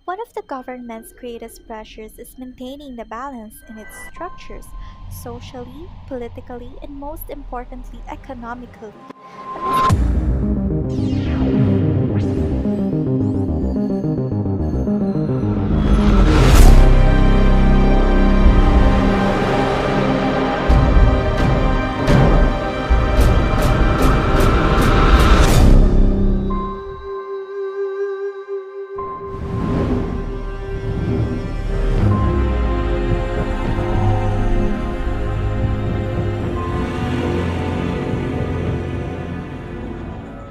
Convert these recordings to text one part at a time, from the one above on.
One of the government's greatest pressures is maintaining the balance in its structures, socially, politically, and most importantly, economically.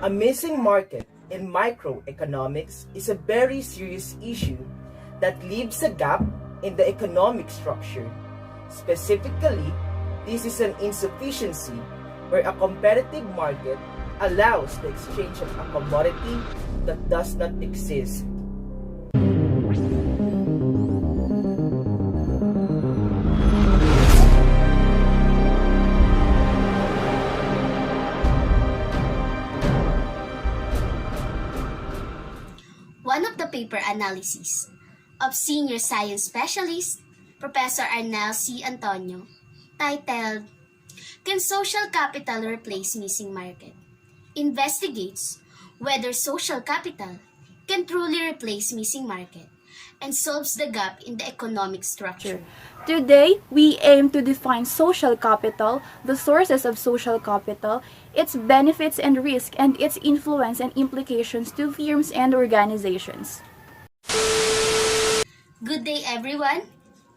A missing market in microeconomics is a very serious issue that leaves a gap in the economic structure. Specifically, this is an insufficiency where a competitive market allows the exchange of a commodity that does not exist. One of the paper analyses of senior science specialist Professor Arnel C. Antonio, titled Can Social Capital Replace Missing Market? Investigates whether social capital can truly replace missing market and solves the gap in the economic structure. Today, we aim to define social capital, the sources of social capital, its benefits and risks, and its influence and implications to firms and organizations. Good day, everyone.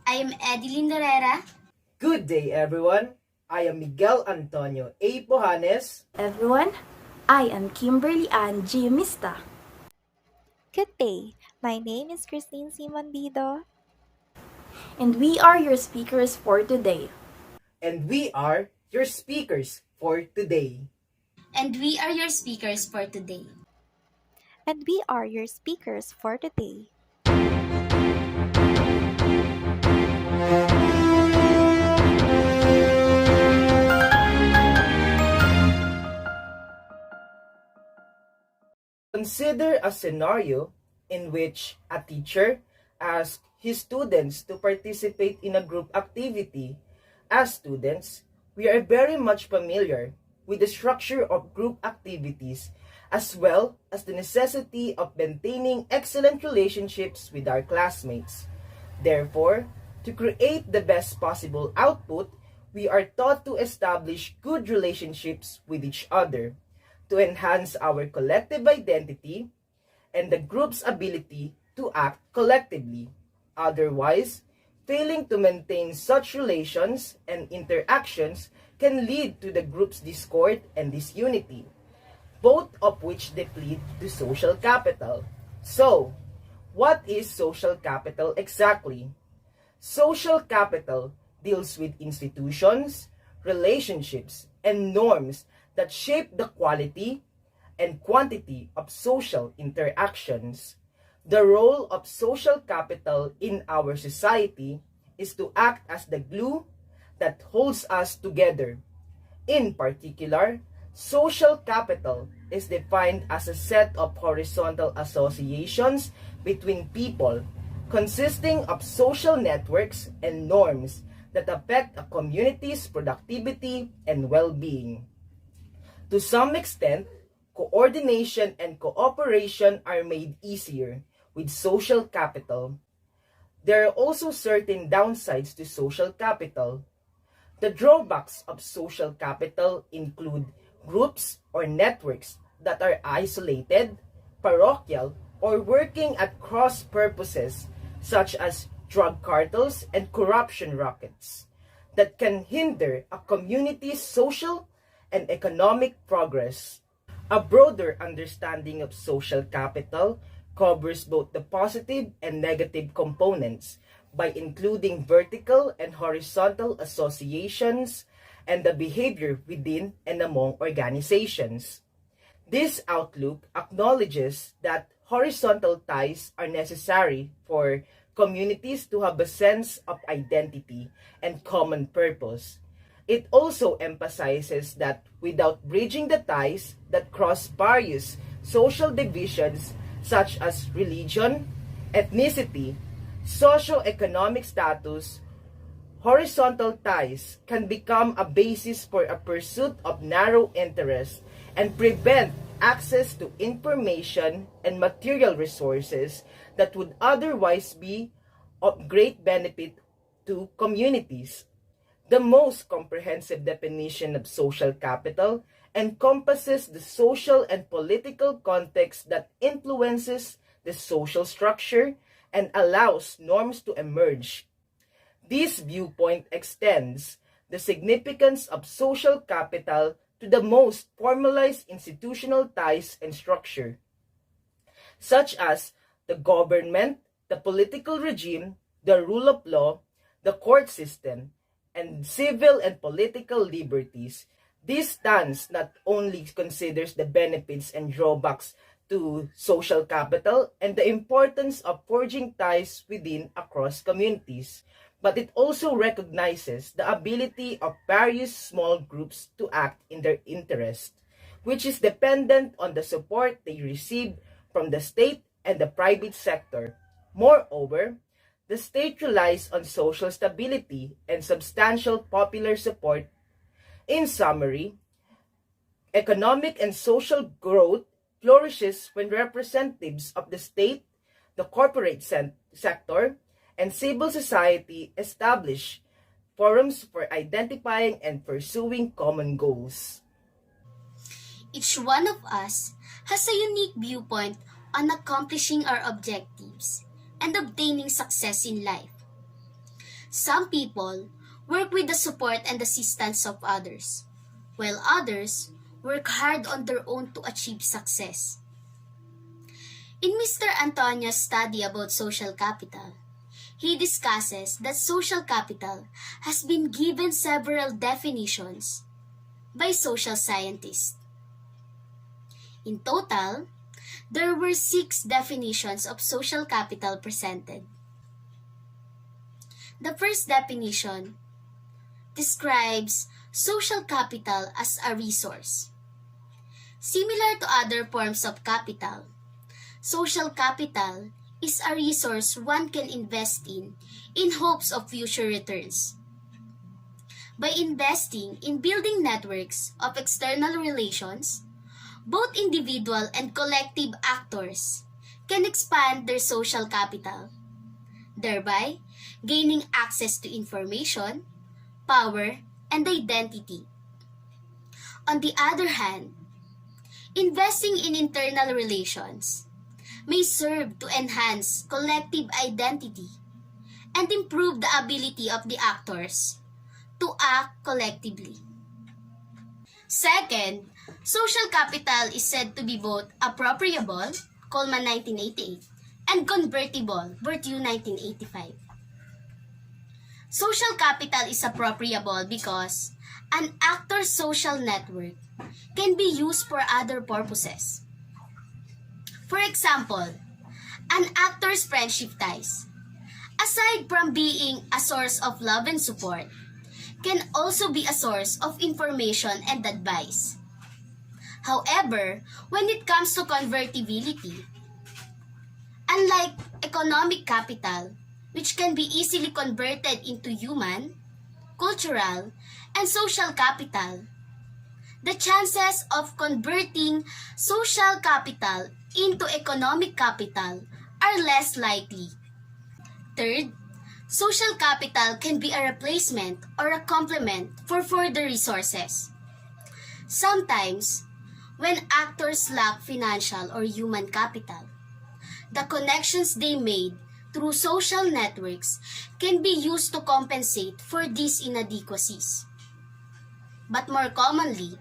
I am Edeline Dorera. Good day, everyone. I am Miguel Antonio A. Pohanes. Everyone, I am Kimberly Ann G. Mista. Good day. My name is Christine C. Mandido. And we are your speakers for today. And we are your speakers for today. And we are your speakers for today. And we are your speakers for today. Consider a scenario in which a teacher asks his students to participate in a group activity. As students, we are very much familiar with the structure of group activities as well as the necessity of maintaining excellent relationships with our classmates. Therefore, to create the best possible output, we are taught to establish good relationships with each other to enhance our collective identity and the group's ability to act collectively. Otherwise, failing to maintain such relations and interactions can lead to the group's discord and disunity, both of which deplete to social capital. So, what is social capital exactly? Social capital deals with institutions, relationships, and norms that shape the quality and quantity of social interactions. The role of social capital in our society is to act as the glue that holds us together. In particular, social capital is defined as a set of horizontal associations between people, consisting of social networks and norms that affect a community's productivity and well-being. To some extent, coordination and cooperation are made easier with social capital. There are also certain downsides to social capital. The drawbacks of social capital include groups or networks that are isolated, parochial, or working at cross purposes such as drug cartels and corruption rackets that can hinder a community's social and economic progress. A broader understanding of social capital covers both the positive and negative components by including vertical and horizontal associations and the behavior within and among organizations. This outlook acknowledges that horizontal ties are necessary for communities to have a sense of identity and common purpose. It also emphasizes that without bridging the ties that cross various social divisions such as religion, ethnicity, socio-economic status, horizontal ties can become a basis for a pursuit of narrow interest and prevent access to information and material resources that would otherwise be of great benefit to communities. The most comprehensive definition of social capital encompasses the social and political context that influences the social structure and allows norms to emerge. This viewpoint extends the significance of social capital to the most formalized institutional ties and structure, such as the government, the political regime, the rule of law, the court system, and civil and political liberties. This stance not only considers the benefits and drawbacks to social capital and the importance of forging ties within across communities, but it also recognizes the ability of various small groups to act in their interest, which is dependent on the support they receive from the state and the private sector. Moreover, the state relies on social stability and substantial popular support. In summary, economic and social growth flourishes when representatives of the state, the corporate sector, and civil society establish forums for identifying and pursuing common goals. Each one of us has a unique viewpoint on accomplishing our objectives and obtaining success in life. Some people work with the support and assistance of others, while others work hard on their own to achieve success. In Mr. Antonio's study about social capital, he discusses that social capital has been given several definitions by social scientists. In total, there were 6 definitions of social capital presented. The first definition describes social capital as a resource. Similar to other forms of capital, social capital is a resource one can invest in hopes of future returns. By investing in building networks of external relations, both individual and collective actors can expand their social capital, thereby gaining access to information, power, and identity. On the other hand, investing in internal relations may serve to enhance collective identity and improve the ability of the actors to act collectively. Second, social capital is said to be both appropriable, Coleman 1988, and convertible, Berthiaume 1985. Social capital is appropriable because an actor's social network can be used for other purposes. For example, an actor's friendship ties, aside from being a source of love and support, can also be a source of information and advice. However, when it comes to convertibility, unlike economic capital, which can be easily converted into human, cultural, and social capital, the chances of converting social capital into economic capital are less likely. Third, social capital can be a replacement or a complement for further resources. Sometimes, when actors lack financial or human capital, the connections they made through social networks can be used to compensate for these inadequacies. But more commonly,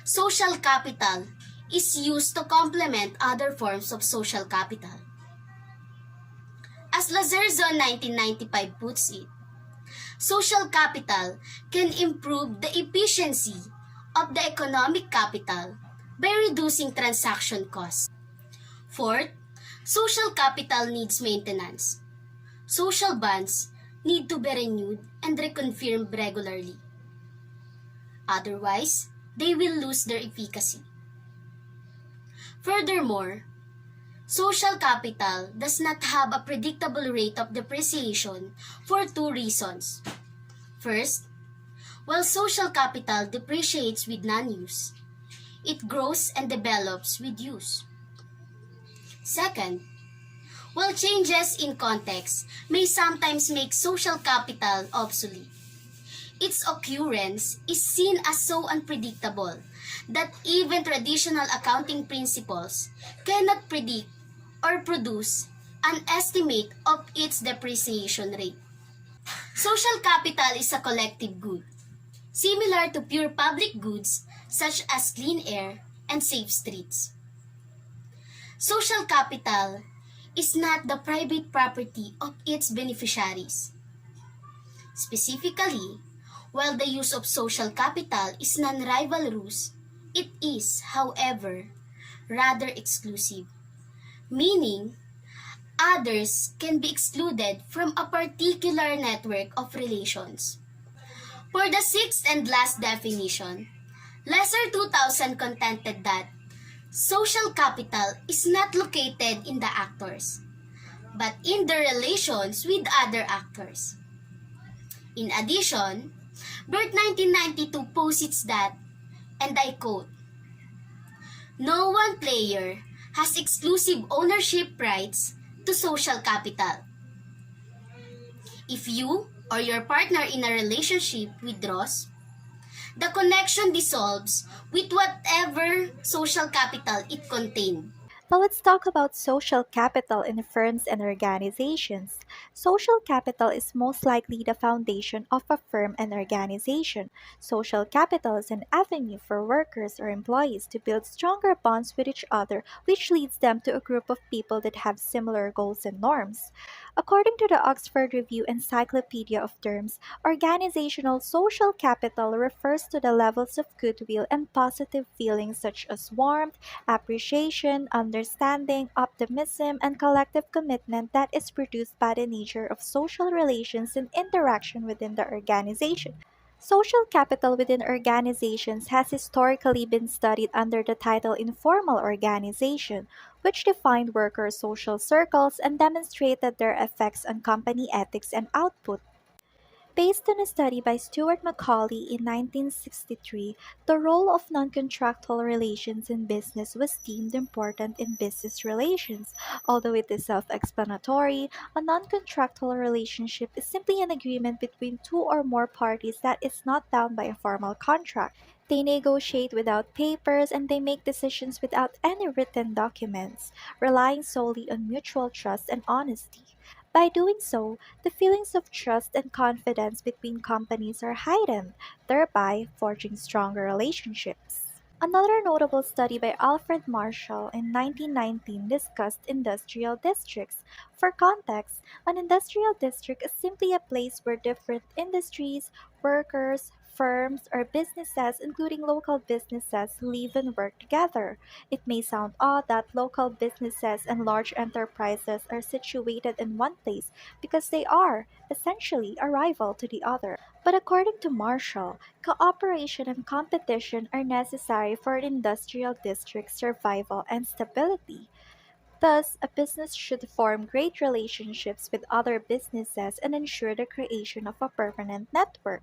social capital is used to complement other forms of social capital. As Lazarzo 1995 puts it, social capital can improve the efficiency of the economic capital by reducing transaction costs. Fourth, social capital needs maintenance. Social bonds need to be renewed and reconfirmed regularly. Otherwise, they will lose their efficacy. Furthermore, Social capital does not have a predictable rate of depreciation for two reasons. First, while social capital depreciates with non-use, it grows and develops with use. Second, while changes in context may sometimes make social capital obsolete, its occurrence is seen as so unpredictable that even traditional accounting principles cannot predict or produce an estimate of its depreciation rate. Social capital is a collective good, similar to pure public goods such as clean air and safe streets. Social capital is not the private property of its beneficiaries. Specifically, while the use of social capital is non-rivalrous, it is, however, rather exclusive, meaning others can be excluded from a particular network of relations. For the sixth and last definition, Lesser 2000 contended that social capital is not located in the actors, but in their relations with other actors. In addition, Burt 1992 posits that, and I quote, "No one player has exclusive ownership rights to social capital. If you or your partner in a relationship withdraws, the connection dissolves with whatever social capital it contained." Now let's talk about social capital in firms and organizations. Social capital is most likely the foundation of a firm and organization. Social capital is an avenue for workers or employees to build stronger bonds with each other, which leads them to a group of people that have similar goals and norms. According to the Oxford Review Encyclopedia of Terms, organizational social capital refers to the levels of goodwill and positive feelings such as warmth, appreciation, understanding, optimism, and collective commitment that is produced by the nature of social relations and interaction within the organization. Social capital within organizations has historically been studied under the title informal organization, which defined worker social circles and demonstrated their effects on company ethics and output. Based on a study by Stuart Macaulay in 1963, the role of non-contractual relations in business was deemed important in business relations. Although it is self-explanatory, a non-contractual relationship is simply an agreement between two or more parties that is not bound by a formal contract. They negotiate without papers and they make decisions without any written documents, relying solely on mutual trust and honesty. By doing so, the feelings of trust and confidence between companies are heightened, thereby forging stronger relationships. Another notable study by Alfred Marshall in 1919 discussed industrial districts. For context, an industrial district is simply a place where different industries, workers, firms, or businesses, including local businesses, live and work together. It may sound odd that local businesses and large enterprises are situated in one place because they are, essentially, a rival to the other. But according to Marshall, cooperation and competition are necessary for an industrial district's survival and stability. Thus, a business should form great relationships with other businesses and ensure the creation of a permanent network.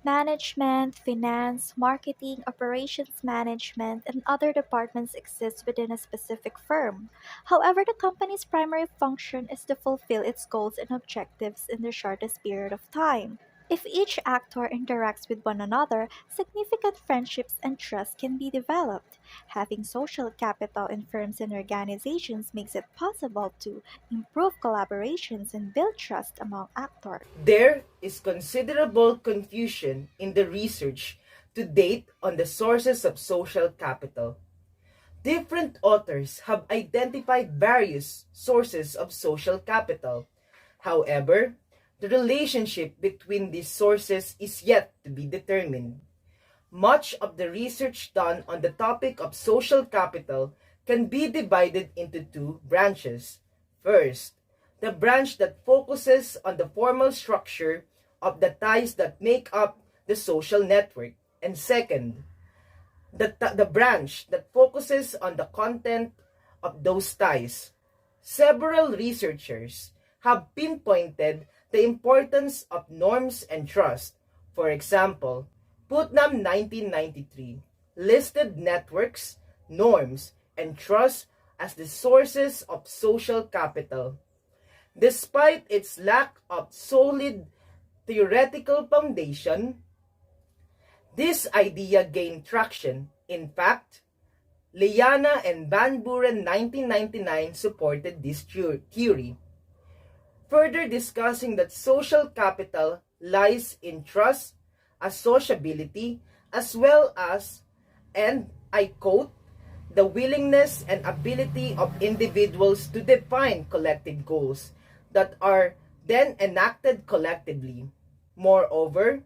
Management, finance, marketing, operations management, and other departments exist within a specific firm. However, the company's primary function is to fulfill its goals and objectives in the shortest period of time. If each actor interacts with one another, significant friendships and trust can be developed. Having social capital in firms and organizations makes it possible to improve collaborations and build trust among actors. There is considerable confusion in the research to date on the sources of social capital. Different authors have identified various sources of social capital. However, the relationship between these sources is yet to be determined. Much of the research done on the topic of social capital can be divided into two branches. First, the branch that focuses on the formal structure of the ties that make up the social network. And second, the branch that focuses on the content of those ties. Several researchers have pinpointed the importance of norms and trust. For example, Putnam 1993 listed networks, norms, and trust as the sources of social capital. Despite its lack of solid theoretical foundation, this idea gained traction. In fact, Liana and Van Buren 1999 supported this theory, further discussing that social capital lies in trust, associability, as well as, and I quote, the willingness and ability of individuals to define collective goals that are then enacted collectively. Moreover,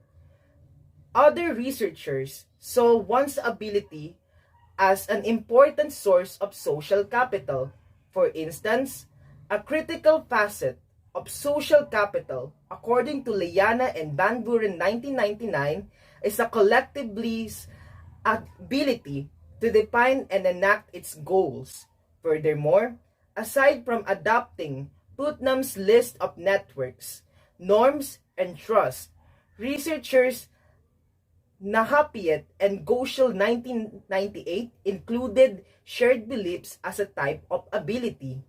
other researchers saw one's ability as an important source of social capital. For instance, a critical facet of social capital, according to Liana and Van Buren 1999, is a collectively's ability to define and enact its goals. Furthermore, aside from adopting Putnam's list of networks, norms, and trust, researchers Nahapiet and Goschel 1998 included shared beliefs as a type of ability.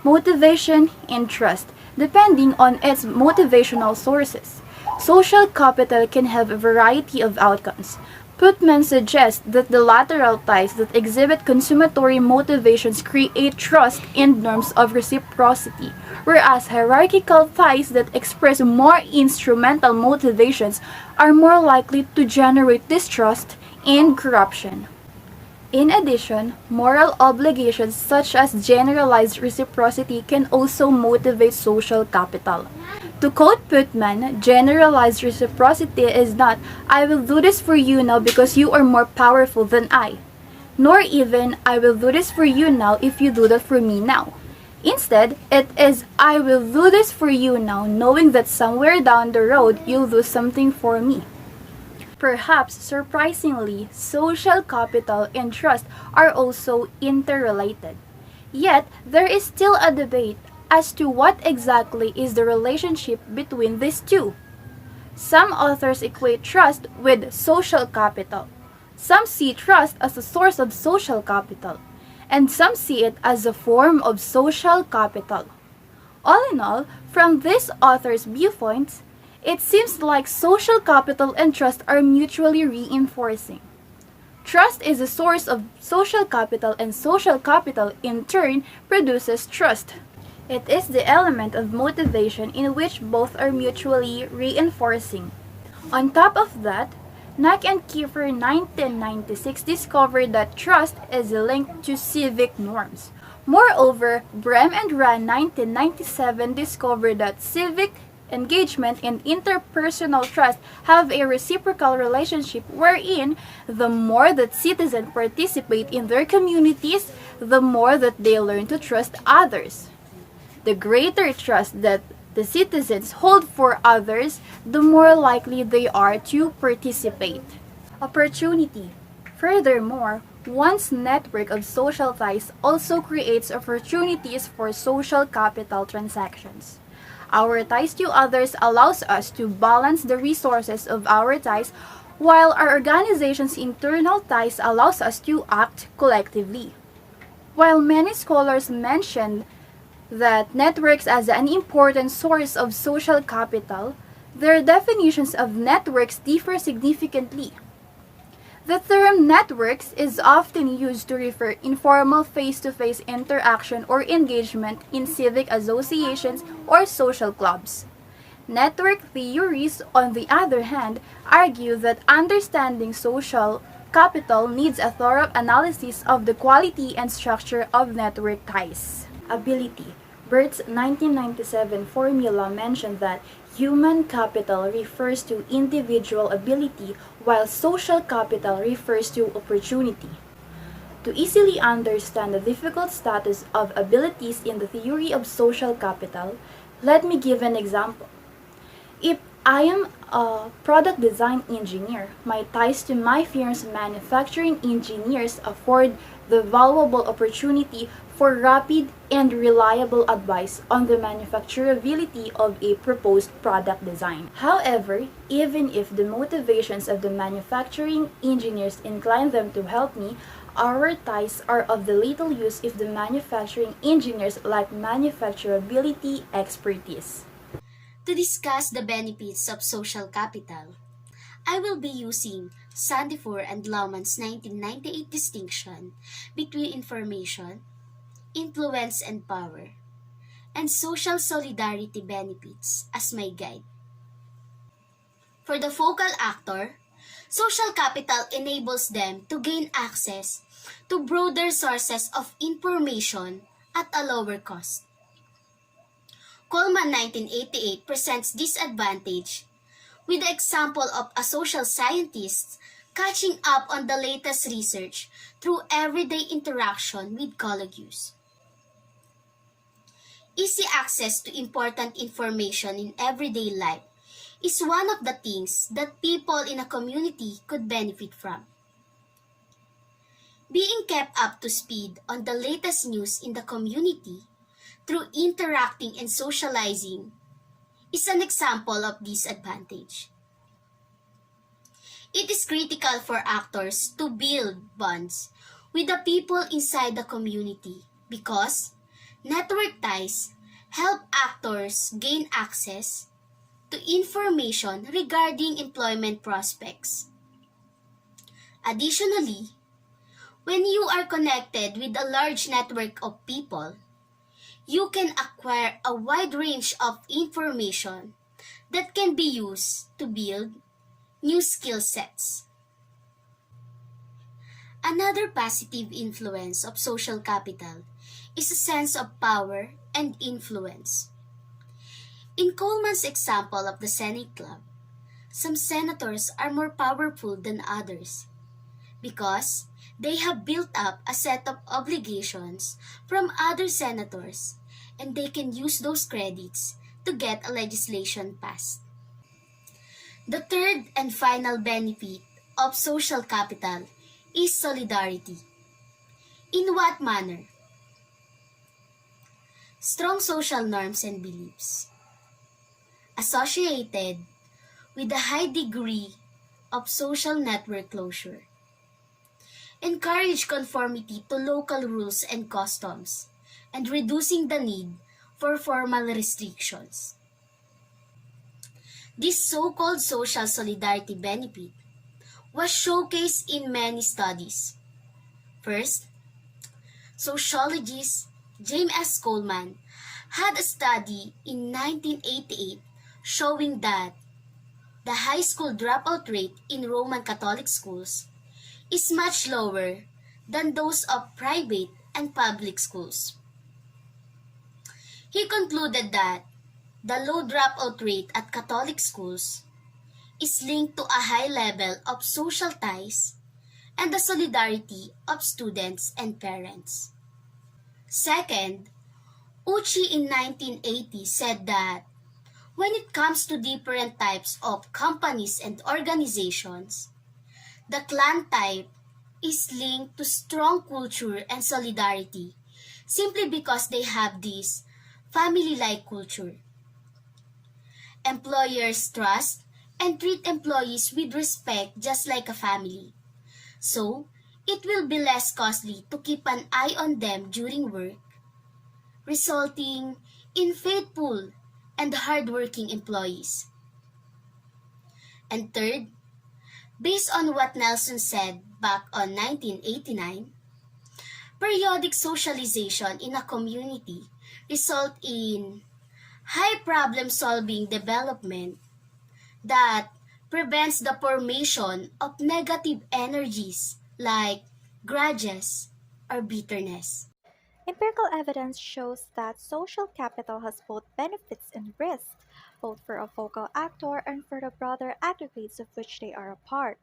Motivation and trust, depending on its motivational sources. Social capital can have a variety of outcomes. Putman suggests that the lateral ties that exhibit consummatory motivations create trust and norms of reciprocity, whereas hierarchical ties that express more instrumental motivations are more likely to generate distrust and corruption. In addition, moral obligations such as generalized reciprocity can also motivate social capital. To quote Putman, generalized reciprocity is not, I will do this for you now because you are more powerful than I, nor even, I will do this for you now if you do that for me now. Instead, it is, I will do this for you now knowing that somewhere down the road you'll do something for me. Perhaps surprisingly, social capital and trust are also interrelated. Yet, there is still a debate as to what exactly is the relationship between these two. Some authors equate trust with social capital. Some see trust as a source of social capital, and some see it as a form of social capital. All in all, from these authors' viewpoints, it seems like social capital and trust are mutually reinforcing. Trust is a source of social capital, and social capital in turn produces trust. It is the element of motivation in which both are mutually reinforcing. On top of that, Nack and Kiefer 1996 discovered that trust is linked to civic norms. Moreover, Brehm and Rand 1997 discovered that civic engagement and interpersonal trust have a reciprocal relationship wherein the more that citizens participate in their communities, the more that they learn to trust others. The greater trust that the citizens hold for others, the more likely they are to participate. Opportunity. Furthermore, one's network of social ties also creates opportunities for social capital transactions. Our ties to others allows us to balance the resources of our ties, while our organization's internal ties allows us to act collectively. While many scholars mention that networks as an important source of social capital, their definitions of networks differ significantly. The term networks is often used to refer informal face-to-face interaction or engagement in civic associations or social clubs. Network theories, on the other hand, argue that understanding social capital needs a thorough analysis of the quality and structure of network ties. Ability. Bert's 1997 formula mentioned that human capital refers to individual ability, while social capital refers to opportunity. To easily understand the difficult status of abilities in the theory of social capital, let me give an example. If I am a product design engineer, my ties to my firm's manufacturing engineers afford the valuable opportunity for rapid and reliable advice on the manufacturability of a proposed product design. However, even if the motivations of the manufacturing engineers incline them to help me, our ties are of the little use if the manufacturing engineers lack manufacturability expertise. To discuss the benefits of social capital, I will be using Sandifor and Lauman's 1998 distinction between information, influence, and power, and social solidarity benefits as my guide. For the focal actor, social capital enables them to gain access to broader sources of information at a lower cost. Coleman 1988 presents this advantage with the example of a social scientist catching up on the latest research through everyday interaction with colleagues. Easy access to important information in everyday life is one of the things that people in a community could benefit from. Being kept up to speed on the latest news in the community through interacting and socializing is an example of this advantage. It is critical for actors to build bonds with the people inside the community because network ties help actors gain access to information regarding employment prospects. Additionally, when you are connected with a large network of people, you can acquire a wide range of information that can be used to build new skill sets. Another positive influence of social capital is a sense of power and influence. In Coleman's example of the Senate Club, some senators are more powerful than others because they have built up a set of obligations from other senators and they can use those credits to get a legislation passed. The third and final benefit of social capital is solidarity. In what manner? Strong social norms and beliefs associated with a high degree of social network closure. Encourage conformity to local rules and customs and reducing the need for formal restrictions. This so-called social solidarity benefit was showcased in many studies. First, sociologist James S. Coleman had a study in 1988 showing that the high school dropout rate in Roman Catholic schools is much lower than those of private and public schools. He concluded that the low dropout rate at Catholic schools is linked to a high level of social ties and the solidarity of students and parents. Second, Uchi in 1980 said that when it comes to different types of companies and organizations, the clan type is linked to strong culture and solidarity simply because they have this family-like culture. Employers trust and treat employees with respect just like a family. So, it will be less costly to keep an eye on them during work, resulting in faithful and hardworking employees. And third, based on what Nelson said back on 1989, periodic socialization in a community result in high problem-solving development that prevents the formation of negative energies like grudges or bitterness. Empirical evidence shows that social capital has both benefits and risks, both for a focal actor and for the broader aggregates of which they are a part.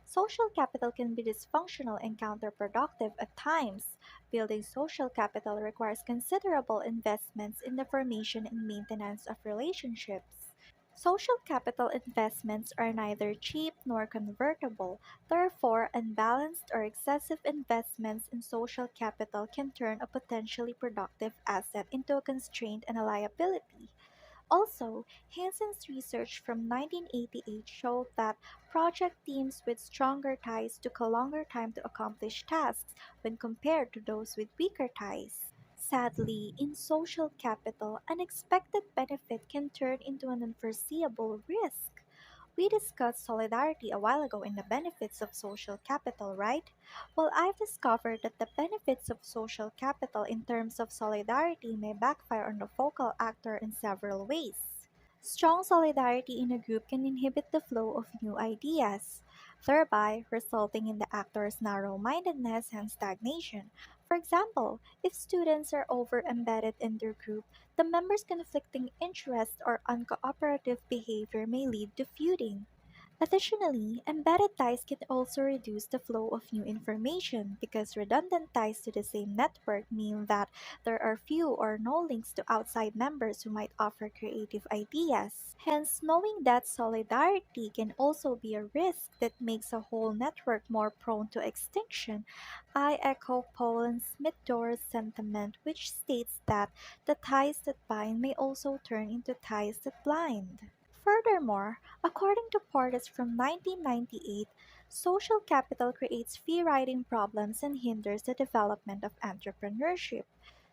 Social capital can be dysfunctional and counterproductive at times. Building social capital requires considerable investments in the formation and maintenance of relationships. Social capital investments are neither cheap nor convertible. Therefore, unbalanced or excessive investments in social capital can turn a potentially productive asset into a constraint and a liability. Also, Hansen's research from 1988 showed that project teams with stronger ties took a longer time to accomplish tasks when compared to those with weaker ties. Sadly, in social capital, unexpected benefit can turn into an unforeseeable risk. We discussed solidarity a while ago in the benefits of social capital, right? Well, I've discovered that the benefits of social capital in terms of solidarity may backfire on the focal actor in several ways. Strong solidarity in a group can inhibit the flow of new ideas, thereby resulting in the actor's narrow mindedness and stagnation. For example, if students are over embedded in their group, the members' conflicting interests or uncooperative behavior may lead to feuding. Additionally, embedded ties can also reduce the flow of new information because redundant ties to the same network mean that there are few or no links to outside members who might offer creative ideas. Hence, knowing that solidarity can also be a risk that makes a whole network more prone to extinction, I echo Paul Smith-Dorr's sentiment, which states that the ties that bind may also turn into ties that blind. Furthermore, according to Portis from 1998, social capital creates fee writing problems and hinders the development of entrepreneurship.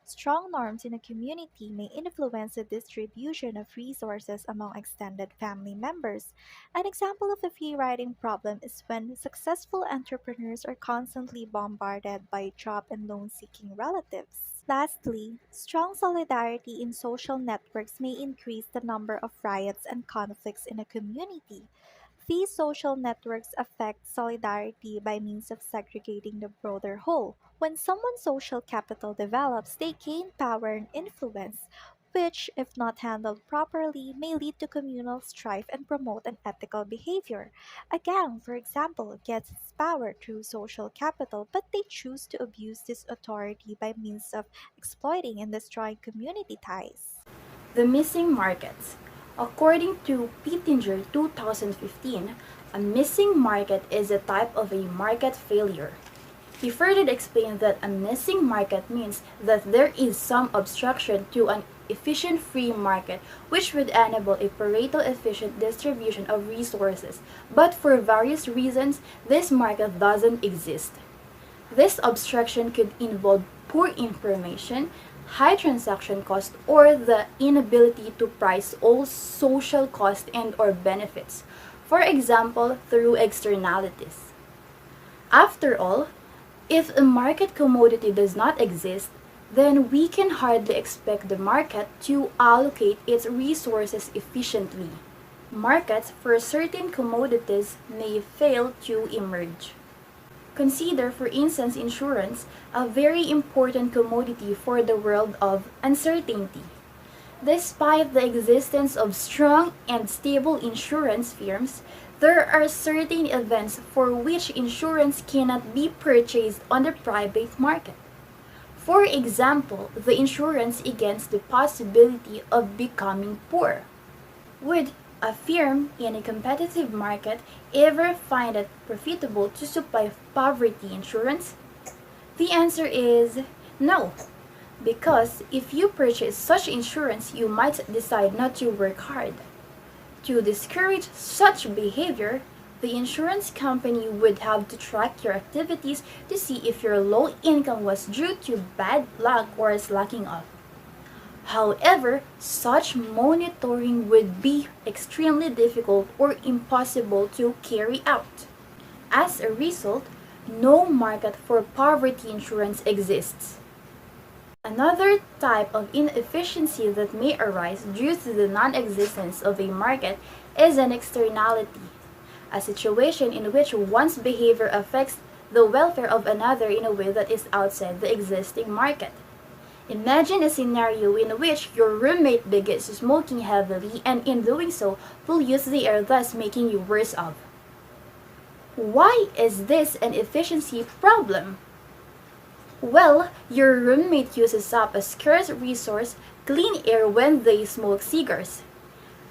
Strong norms in a community may influence the distribution of resources among extended family members. An example of a fee writing problem is when successful entrepreneurs are constantly bombarded by job and loan seeking relatives. Lastly, strong solidarity in social networks may increase the number of riots and conflicts in a community. These social networks affect solidarity by means of segregating the broader whole. When someone's social capital develops, they gain power and influence, which, if not handled properly, may lead to communal strife and promote unethical behavior. A gang, for example, gets its power through social capital, but they choose to abuse this authority by means of exploiting and destroying community ties. The missing markets. According to Pittinger 2015, a missing market is a type of a market failure. He further explained that a missing market means that there is some obstruction to an efficient free market which would enable a Pareto efficient distribution of resources, but for various reasons, this market doesn't exist. This obstruction could involve poor information, high transaction cost, or the inability to price all social costs and or benefits, for example, through externalities. After all, if a market commodity does not exist, then we can hardly expect the market to allocate its resources efficiently. Markets for certain commodities may fail to emerge. Consider, for instance, insurance, a very important commodity for the world of uncertainty. Despite the existence of strong and stable insurance firms, there are certain events for which insurance cannot be purchased on the private market. For example, the insurance against the possibility of becoming poor. Would a firm in a competitive market ever find it profitable to supply poverty insurance? The answer is no, because if you purchase such insurance, you might decide not to work hard. To discourage such behavior, the insurance company would have to track your activities to see if your low income was due to bad luck or slacking off. However, such monitoring would be extremely difficult or impossible to carry out. As a result, no market for poverty insurance exists. Another type of inefficiency that may arise due to the non-existence of a market is an externality, a situation in which one's behavior affects the welfare of another in a way that is outside the existing market. Imagine a scenario in which your roommate begins smoking heavily and in doing so pollutes the air, thus making you worse off. Why is this an efficiency problem? Well, your roommate uses up a scarce resource, clean air, when they smoke cigars.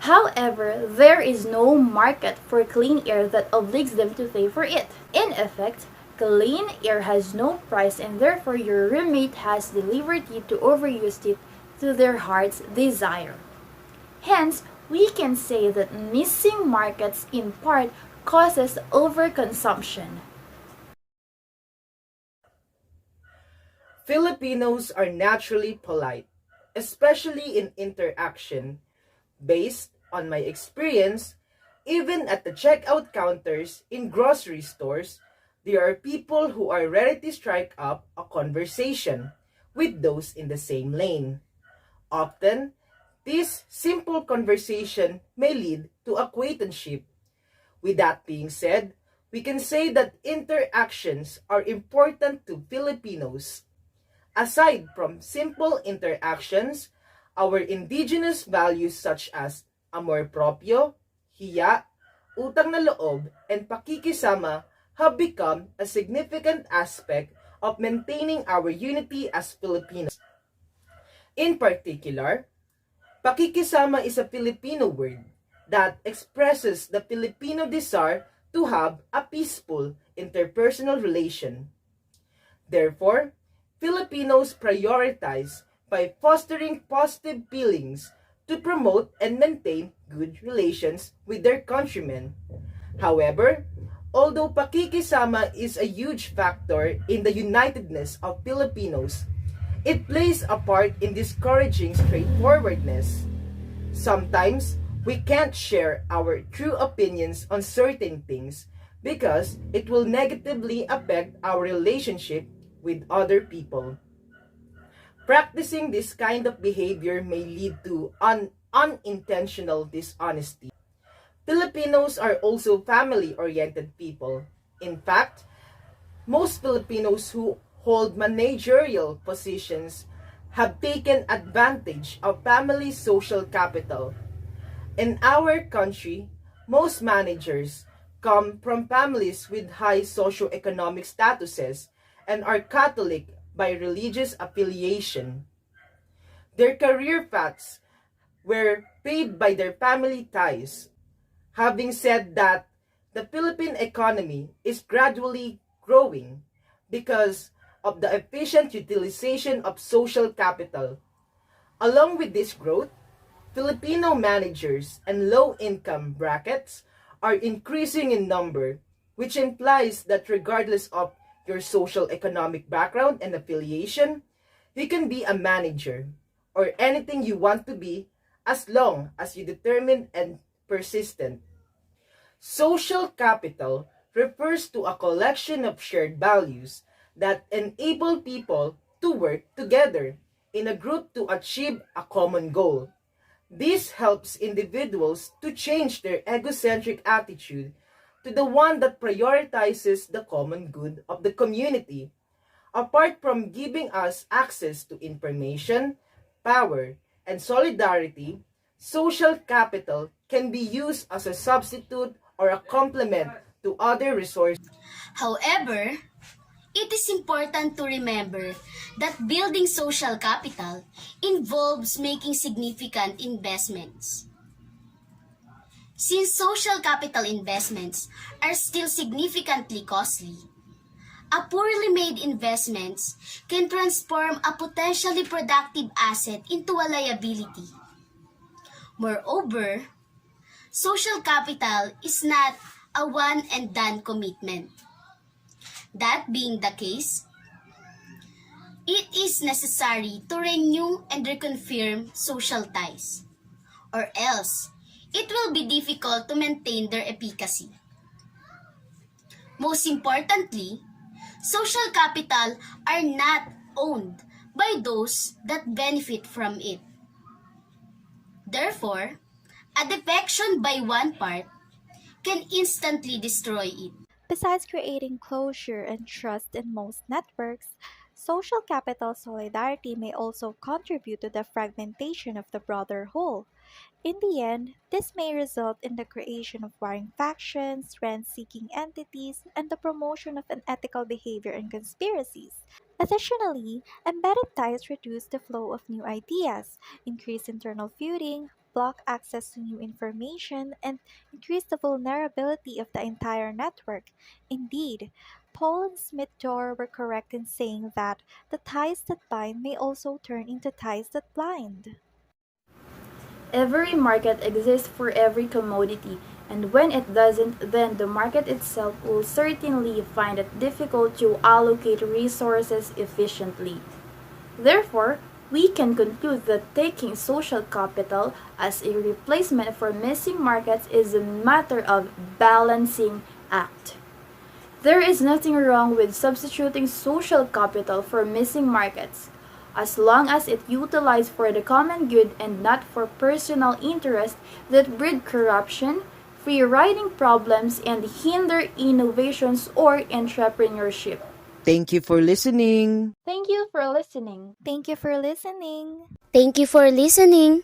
However, there is no market for clean air that obliges them to pay for it. In effect, clean air has no price and therefore your roommate has the liberty to overuse it to their heart's desire. Hence, we can say that missing markets in part causes overconsumption. Filipinos are naturally polite, especially in interaction. Based on my experience, even at the checkout counters in grocery stores, there are people who are ready to strike up a conversation with those in the same lane. Often, this simple conversation may lead to acquaintanceship. With that being said, we can say that interactions are important to Filipinos. Aside from simple interactions, our indigenous values such as amor propio, hiya, utang na loob, and pakikisama have become a significant aspect of maintaining our unity as Filipinos. In particular, pakikisama is a Filipino word that expresses the Filipino desire to have a peaceful interpersonal relation. Therefore, Filipinos prioritize by fostering positive feelings to promote and maintain good relations with their countrymen. However, although pakikisama is a huge factor in the unitedness of Filipinos, it plays a part in discouraging straightforwardness. Sometimes, we can't share our true opinions on certain things because it will negatively affect our relationship with other people. Practicing this kind of behavior may lead to unintentional dishonesty. Filipinos are also family-oriented people. In fact, most Filipinos who hold managerial positions have taken advantage of family social capital. In our country, most managers come from families with high socioeconomic statuses and are Catholic by religious affiliation. Their career paths were paved by their family ties. Having said that, the Philippine economy is gradually growing because of the efficient utilization of social capital. Along with this growth, Filipino managers and low-income brackets are increasing in number, which implies that regardless of your social economic background and affiliation, you can be a manager or anything you want to be as long as you determined and persistent. Social capital refers to a collection of shared values that enable people to work together in a group to achieve a common goal. This helps individuals to change their egocentric attitude to the one that prioritizes the common good of the community. Apart from giving us access to information, power, and solidarity, social capital can be used as a substitute or a complement to other resources. However, it is important to remember that building social capital involves making significant investments. Since social capital investments are still significantly costly, a poorly made investments can transform a potentially productive asset into a liability. Moreover, social capital is not a one and done commitment. That being the case, it is necessary to renew and reconfirm social ties, or else it will be difficult to maintain their efficacy. Most importantly, social capital are not owned by those that benefit from it. Therefore, a defection by one part can instantly destroy it. Besides creating closure and trust in most networks, Social capital solidarity may also contribute to the fragmentation of the broader whole. In the end, this may result in the creation of warring factions, rent seeking entities, and the promotion of unethical behavior and conspiracies. Additionally, embedded ties reduce the flow of new ideas, increase internal feuding, block access to new information, and increase the vulnerability of the entire network. Indeed, Paul and Smith Dorr were correct in saying that the ties that bind may also turn into ties that blind. Every market exists for every commodity, and when it doesn't, then the market itself will certainly find it difficult to allocate resources efficiently. Therefore, we can conclude that taking social capital as a replacement for missing markets is a matter of balancing act. There is nothing wrong with substituting social capital for missing markets, as long as it utilized for the common good and not for personal interest that breed corruption, free riding problems, and hinder innovations or entrepreneurship. Thank you for listening. Thank you for listening. Thank you for listening. Thank you for listening.